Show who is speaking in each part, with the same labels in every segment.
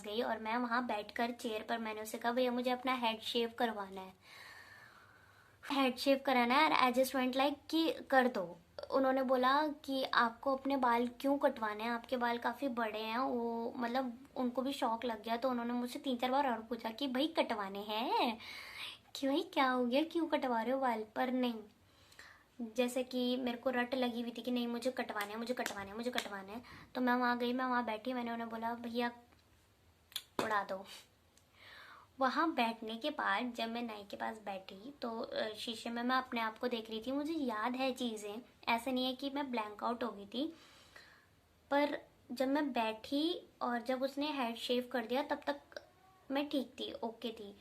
Speaker 1: गई और मैं वहाँ बैठकर चेयर पर मैंने उसे कहा भैया मुझे अपना हेड शेव करवाना है, हेड शेव कराना है। और आई जस्ट वेंट लाइक कि कर दो। उन्होंने बोला कि आपको अपने बाल क्यों कटवाने हैं, आपके बाल काफ़ी बड़े हैं। वो मतलब उनको भी शौक लग गया, तो उन्होंने मुझसे 3-4 बार और पूछा कि भाई कटवाने हैं, कि भाई क्या हो गया, क्यों कटवा रहे हो बाल। पर नहीं, जैसे कि मेरे को रट लगी हुई थी कि नहीं मुझे कटवाने हैं, मुझे कटवाने हैं, मुझे कटवाने हैं। तो मैं वहाँ गई, मैं वहाँ बैठी, मैंने उन्हें बोला भैया उड़ा दो। वहाँ बैठने के बाद जब मैं नाई के पास बैठी तो शीशे में मैं अपने आप को देख रही थी। मुझे याद है चीज़ें, ऐसे नहीं है कि मैं ब्लैंक आउट हो गई थी। पर जब मैं बैठी और जब उसने हेड शेव कर दिया तब तक मैं ठीक थी, ओके थी।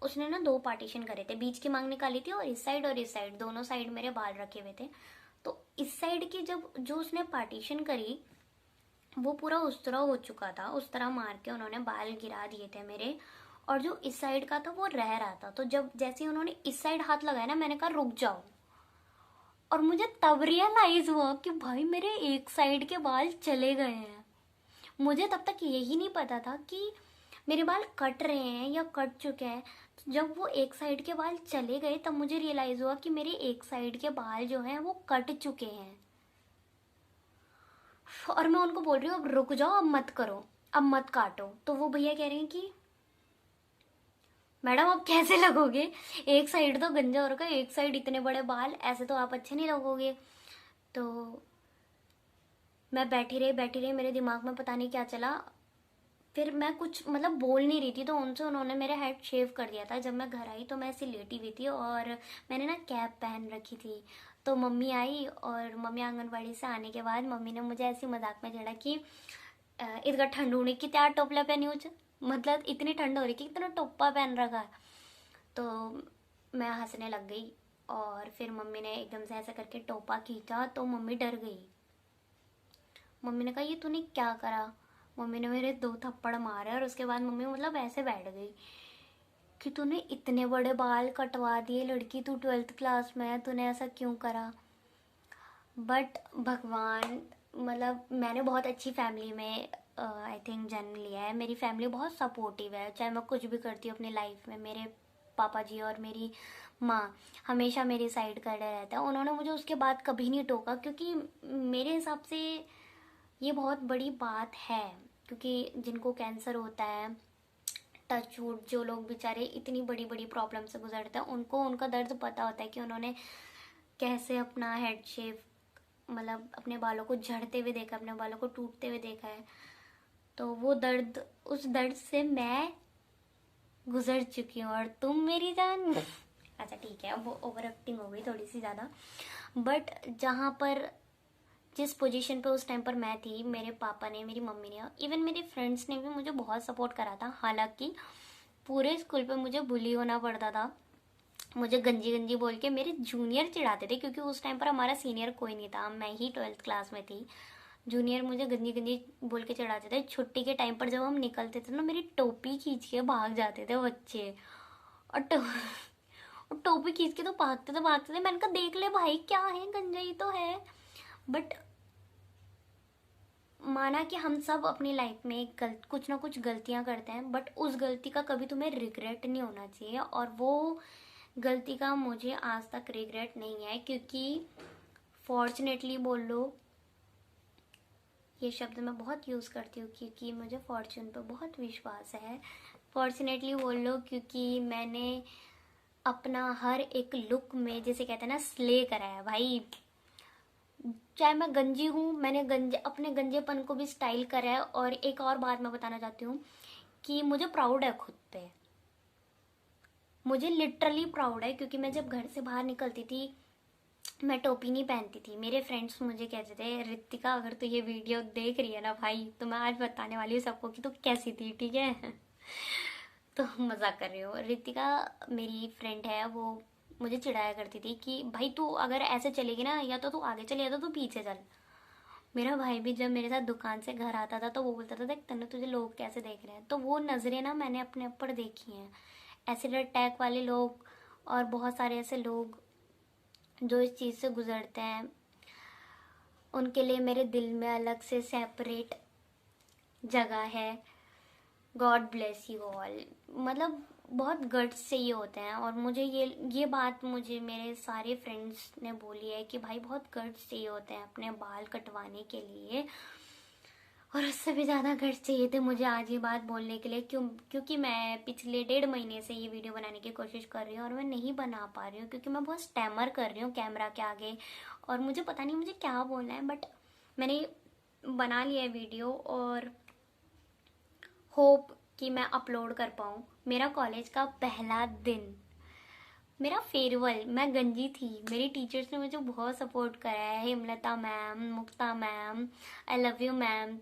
Speaker 1: उसने ना 2 पार्टीशन करे थे, बीच की मांग निकाली थी और इस साइड दोनों साइड मेरे बाल रखे हुए थे। तो इस साइड की जब जो उसने पार्टीशन करी वो पूरा उस तरह हो चुका था, उस तरह मार के उन्होंने बाल गिरा दिए थे मेरे। और जो इस साइड का था वो रह रहा था। तो जब जैसे ही उन्होंने इस साइड हाथ लगाया ना, मैंने कहा रुक जाओ। और मुझे तब रियलाइज हुआ कि भाई मेरे एक साइड के बाल चले गए हैं। मुझे तब तक यही नहीं पता था कि मेरे बाल कट रहे हैं या कट चुके हैं। तो जब वो एक साइड के बाल चले गए तब मुझे रियलाइज हुआ कि मेरे एक साइड के बाल जो हैं वो कट चुके हैं। और मैं उनको बोल रही हूँ अब रुक जाओ, अब मत करो, अब मत काटो। तो वो भैया कह रहे हैं कि मैडम अब कैसे लगोगे, एक साइड तो गंजा हो रखा है, एक साइड इतने बड़े बाल, ऐसे तो आप अच्छे नहीं लगोगे। तो मैं बैठी रही, मेरे दिमाग में पता नहीं क्या चला। फिर मैं कुछ मतलब बोल नहीं रही थी, तो उनसे उन्होंने मेरा हेड शेव कर दिया था। जब मैं घर आई तो मैं ऐसी लेटी हुई थी और मैंने ना कैप पहन रखी थी। तो मम्मी आई और मम्मी आंगनबाड़ी से आने के बाद मम्मी ने मुझे ऐसी मजाक में छेड़ा कि इतना ठंड होने की त्यार टोपला पहनी हो, मतलब इतनी ठंड हो रही कि इतना टोपा पहन रखा है। तो मैं हंसने लग गई और फिर मम्मी ने एकदम से ऐसा करके टोपा खींचा तो मम्मी डर गई। मम्मी ने कहा ये तूने क्या करा। मम्मी ने मेरे 2 थप्पड़ मारे और उसके बाद मम्मी मतलब ऐसे बैठ गई कि तूने इतने बड़े बाल कटवा दिए, लड़की तू 12th क्लास में है, तूने ऐसा क्यों करा। बट भगवान, मतलब मैंने बहुत अच्छी फैमिली में आई थिंक जन्म लिया है। मेरी फैमिली बहुत सपोर्टिव है, चाहे मैं कुछ भी करती हूँ अपनी लाइफ में। मेरे पापा जी और मेरी माँ हमेशा मेरी साइड खड़े रहते हैं। उन्होंने मुझे उसके बाद कभी नहीं टोका, क्योंकि मेरे हिसाब से ये बहुत बड़ी बात है। क्योंकि जिनको कैंसर होता है, टच वुड, जो लोग बेचारे इतनी बड़ी बड़ी प्रॉब्लम से गुजरते हैं उनको उनका दर्द पता होता है कि उन्होंने कैसे अपना हेड शेव, मतलब अपने बालों को झड़ते हुए देखा, अपने बालों को टूटते हुए देखा है। तो वो दर्द, उस दर्द से मैं गुजर चुकी हूँ और तुम मेरी जान अच्छा ठीक है, अब वो ओवर एक्टिंग हो गई थोड़ी सी ज़्यादा। बट जहाँ पर, जिस पोजीशन पे उस टाइम पर मैं थी, मेरे पापा ने, मेरी मम्मी ने, इवन मेरे फ्रेंड्स ने भी मुझे बहुत सपोर्ट करा था। हालांकि पूरे स्कूल पे मुझे बुली होना पड़ता था, मुझे गंजी गंजी बोल के मेरे जूनियर चिढ़ाते थे, क्योंकि उस टाइम पर हमारा सीनियर कोई नहीं था, मैं ही 12th क्लास में थी। जूनियर मुझे गंजी गंजी बोल के चिढ़ाते थे। छुट्टी के टाइम पर जब हम निकलते थे ना, मेरी टोपी खींच के भाग जाते थे बच्चे। और और टोपी खींच के तो भागते थे। मैंने कहा देख ले भाई क्या है, गंजा ही तो है। बट माना कि हम सब अपनी लाइफ में कुछ ना कुछ गलतियां करते हैं, बट उस गलती का कभी तुम्हें रिग्रेट नहीं होना चाहिए। और वो गलती का मुझे आज तक रिग्रेट नहीं है, क्योंकि फॉर्चुनेटली बोल लो, ये शब्द मैं बहुत यूज़ करती हूँ क्योंकि मुझे फॉर्चून पे बहुत विश्वास है। फॉर्चुनेटली बोल लो क्योंकि मैंने अपना हर एक लुक में, जैसे कहते हैं ना, स्ले करा है भाई। चाहे मैं गंजी हूँ, मैंने गंजे अपने गंजेपन को भी स्टाइल करा है। और एक और बात मैं बताना चाहती हूँ कि मुझे प्राउड है खुद पे, मुझे लिटरली प्राउड है। क्योंकि मैं जब घर से बाहर निकलती थी मैं टोपी नहीं पहनती थी। मेरे फ्रेंड्स मुझे कहते थे रितिका अगर तू ये वीडियो देख रही है ना भाई, तो मैं आज बताने वाली हूँ सबको कि तू कैसी थी, ठीक है तो मजाक कर रही हो। रितिका मेरी फ्रेंड है, वो मुझे चिढ़ाया करती थी कि भाई तू अगर ऐसे चलेगी ना, या तो तू आगे चल या तो तू पीछे चल। मेरा भाई भी जब मेरे साथ दुकान से घर आता था तो वो बोलता था देख तन्ने तुझे लोग कैसे देख रहे हैं। तो वो नजरें ना मैंने अपने ऊपर देखी हैं। एसिड अटैक वाले लोग और बहुत सारे ऐसे लोग जो इस चीज़ से गुजरते हैं, उनके लिए मेरे दिल में अलग से सेपरेट जगह है। God bless you all. मतलब बहुत गट्स चाहिए होते हैं, और मुझे ये बात मुझे मेरे सारे फ्रेंड्स ने बोली है कि भाई बहुत गट्स चाहिए होते हैं अपने बाल कटवाने के लिए, और उससे भी ज़्यादा गट्स चाहिए थे मुझे आज ये बात बोलने के लिए, क्योंकि मैं पिछले 1.5 महीने से ये वीडियो बनाने की कोशिश कर रही हूँ और मैं नहीं बना पा रही हूँ, क्योंकि मैं बहुत स्टैमर कर रही हूँ कैमरा के आगे, और मुझे पता नहीं मुझे क्या बोलना है। बट मैंने बना लिया है वीडियो, और होप कि मैं अपलोड कर पाऊँ। मेरा कॉलेज का पहला दिन, मेरा फेयरवेल, मैं गंजी थी, मेरी टीचर्स ने मुझे बहुत सपोर्ट करा है, Hemlata ma'am, Mukta ma'am, I love you ma'am,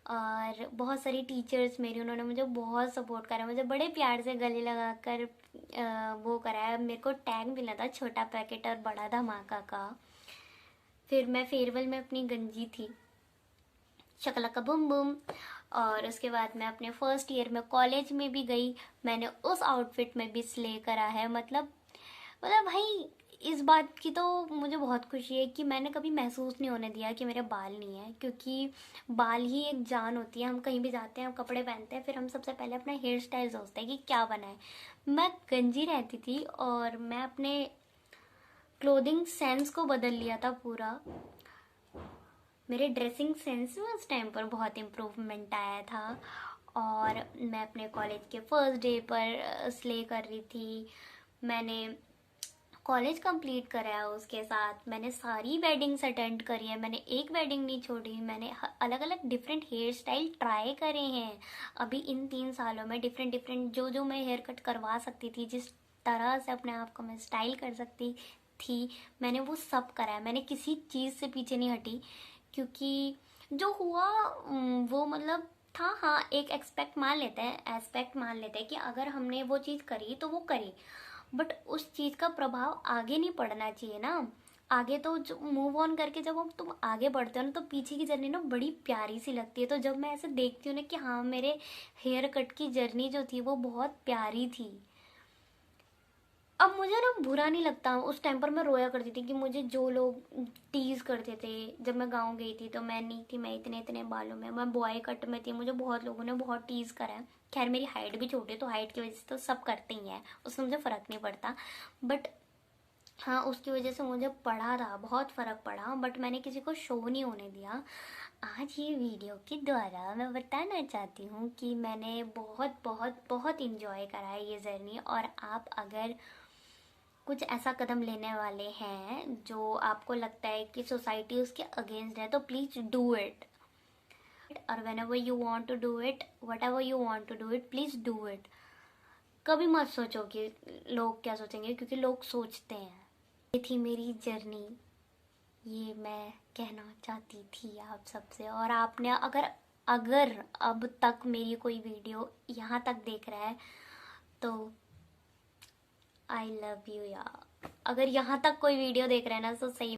Speaker 1: और बहुत सारी टीचर्स मेरी, उन्होंने मुझे बहुत सपोर्ट करा, मुझे बड़े प्यार से गले लगाकर वो कराया। मेरे को टैग मिला था छोटा पैकेट और बड़ा धमाका का। फिर मैं फेयरवेल में अपनी गंजी थी, शकलका बुम बुम। और उसके बाद मैं अपने फर्स्ट ईयर में कॉलेज में भी गई, मैंने उस आउटफिट में भी स्ले करा है। मतलब भाई इस बात की तो मुझे बहुत खुशी है कि मैंने कभी महसूस नहीं होने दिया कि मेरे बाल नहीं है, क्योंकि बाल ही एक जान होती है। हम कहीं भी जाते हैं, हम कपड़े पहनते हैं, फिर हम सबसे पहले अपना हेयर स्टाइल सोचते हैं कि क्या बनाए। मैं गंजी रहती थी और मैं अपने क्लोथिंग सेंस को बदल लिया था पूरा। मेरे ड्रेसिंग सेंस में उस टाइम पर बहुत इम्प्रूवमेंट आया था, और मैं अपने कॉलेज के फर्स्ट डे पर स्ले कर रही थी। मैंने कॉलेज कंप्लीट करा है, उसके साथ मैंने सारी वेडिंग्स अटेंड करी है, मैंने एक वेडिंग नहीं छोड़ी। मैंने अलग अलग डिफरेंट हेयर स्टाइल ट्राई करे हैं अभी इन 3 सालों में। डिफरेंट जो मैं हेयर कट करवा सकती थी, जिस तरह से अपने आप को मैं स्टाइल कर सकती थी, मैंने वो सब करा है। मैंने किसी चीज़ से पीछे नहीं हटी, क्योंकि जो हुआ वो मतलब था, हाँ एक एस्पेक्ट मान लेते हैं कि अगर हमने वो चीज़ करी तो वो करी, बट उस चीज़ का प्रभाव आगे नहीं पड़ना चाहिए ना। आगे तो जो मूव ऑन करके जब तुम आगे बढ़ते हो ना, तो पीछे की जर्नी ना बड़ी प्यारी सी लगती है। तो जब मैं ऐसे देखती हूँ ना कि हाँ मेरे हेयर कट की जर्नी जो थी वो बहुत प्यारी थी, अब मुझे ना बुरा नहीं लगता। उस टाइम पर मैं रोया करती थी कि मुझे जो लोग टीज करते थे। जब मैं गांव गई थी तो मैं नहीं थी, मैं इतने इतने बालों में, मैं बॉय कट में थी, मुझे बहुत लोगों ने बहुत टीज करा है। खैर मेरी हाइट भी छोटी है, तो हाइट की वजह से तो सब करते ही हैं, उससे मुझे फ़र्क नहीं पड़ता। बट हाँ उसकी वजह से मुझे पड़ा था, बहुत फ़र्क पड़ा, बट मैंने किसी को शो नहीं होने दिया। आज ये वीडियो के द्वारा मैं बताना चाहती हूँ कि मैंने बहुत बहुत बहुत इंजॉय करा है ये जर्नी। और आप अगर कुछ ऐसा कदम लेने वाले हैं जो आपको लगता है कि सोसाइटी उसके अगेंस्ट है, तो प्लीज़ डू इट। और whenever you want to do it, whatever you want to do it, please do it. कभी मत सोचो कि लोग क्या सोचेंगे, क्योंकि लोग सोचते हैं। ये थी मेरी जर्नी, ये मैं कहना चाहती थी आप सबसे। और आपने अगर अगर अब तक मेरी कोई वीडियो यहाँ तक देख रहा है तो आई लव यू यार। अगर यहाँ तक कोई वीडियो देख रहे हैं ना तो सही।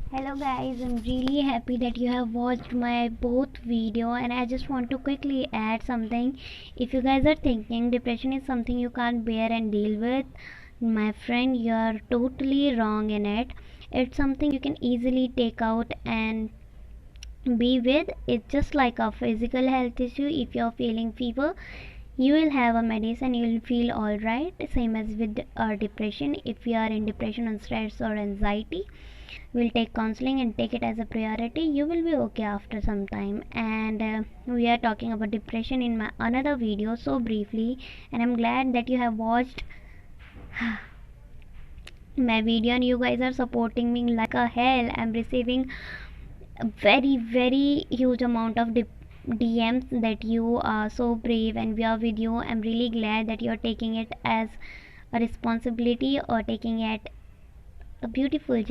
Speaker 1: Hello guys, I'm really happy that you have watched my both video, and I just want to quickly add something. If you guys are thinking depression is something you can't bear and deal with, my friend, you are totally wrong in it. It's something you can easily take out and be with. It's just like a physical health issue. If you're feeling fever, you will have a medicine, you will feel all right. Same as with depression. If you are in depression and stress or anxiety, will take counseling and take it as a priority, you will be okay after some time. And we are talking about depression in my another video so briefly, and I'm glad that you have watched my video and you guys are supporting me like a hell. I'm receiving a very huge amount of DMs that you are so brave and we are with you. I'm really glad that you're taking it as a responsibility or taking it a beautiful